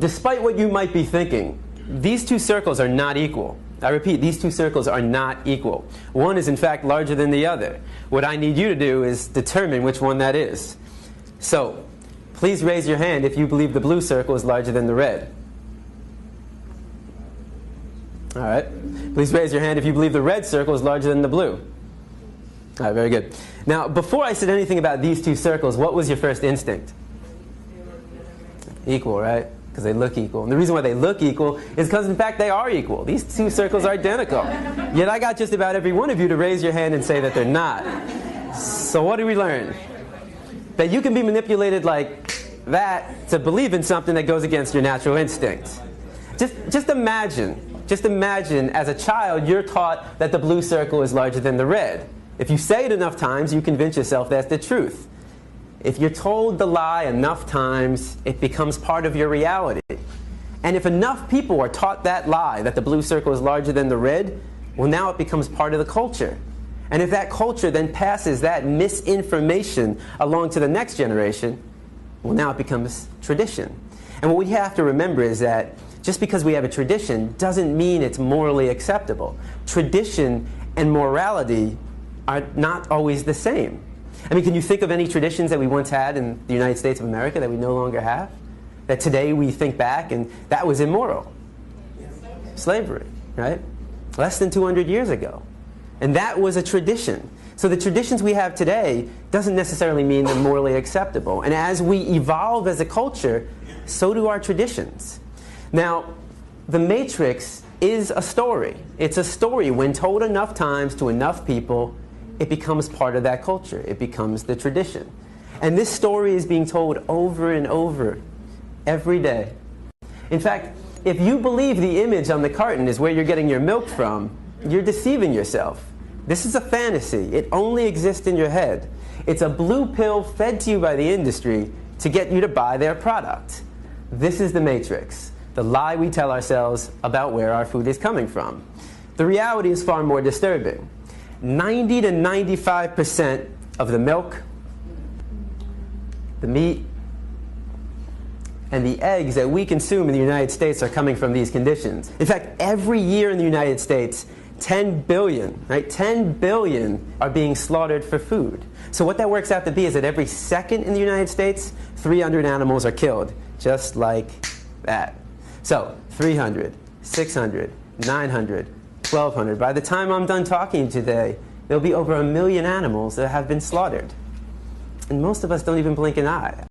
despite what you might be thinking, these two circles are not equal. I repeat, these two circles are not equal. One is in fact larger than the other. What I need you to do is determine which one that is. So, please raise your hand if you believe the blue circle is larger than the red. All right. Please raise your hand if you believe the red circle is larger than the blue. All right, very good. Now, before I said anything about these two circles, what was your first instinct? Equal, right? Because they look equal. And the reason why they look equal is because, in fact, they are equal. These two circles are identical. Yet I got just about every one of you to raise your hand and say that they're not. So what do we learn? That you can be manipulated like that to believe in something that goes against your natural instinct. Just imagine as a child you're taught that the blue circle is larger than the red. If you say it enough times, you convince yourself that's the truth. If you're told the lie enough times, it becomes part of your reality. And if enough people are taught that lie, that the blue circle is larger than the red, well, now it becomes part of the culture. And if that culture then passes that misinformation along to the next generation, well, now it becomes tradition. And what we have to remember is that just because we have a tradition doesn't mean it's morally acceptable. Tradition and morality are not always the same. I mean, can you think of any traditions that we once had in the United States of America that we no longer have? That today we think back and that was immoral? Slavery, right? Less than 200 years ago. And that was a tradition. So the traditions we have today doesn't necessarily mean they're morally acceptable. And as we evolve as a culture, so do our traditions. Now, the Matrix is a story. It's a story. When told enough times to enough people, it becomes part of that culture. It becomes the tradition. And this story is being told over and over every day. In fact, if you believe the image on the carton is where you're getting your milk from, you're deceiving yourself. This is a fantasy. It only exists in your head. It's a blue pill fed to you by the industry to get you to buy their product. This is the Matrix, the lie we tell ourselves about where our food is coming from. The reality is far more disturbing. 90 to 95% of the milk, the meat, and the eggs that we consume in the United States are coming from these conditions. In fact, every year in the United States, 10 billion, right? 10 billion are being slaughtered for food. So what that works out to be is that every second in the United States, 300 animals are killed, just like that. So 300, 600, 900, 1,200. By the time I'm done talking today, there'll be over 1 million animals that have been slaughtered. And most of us don't even blink an eye.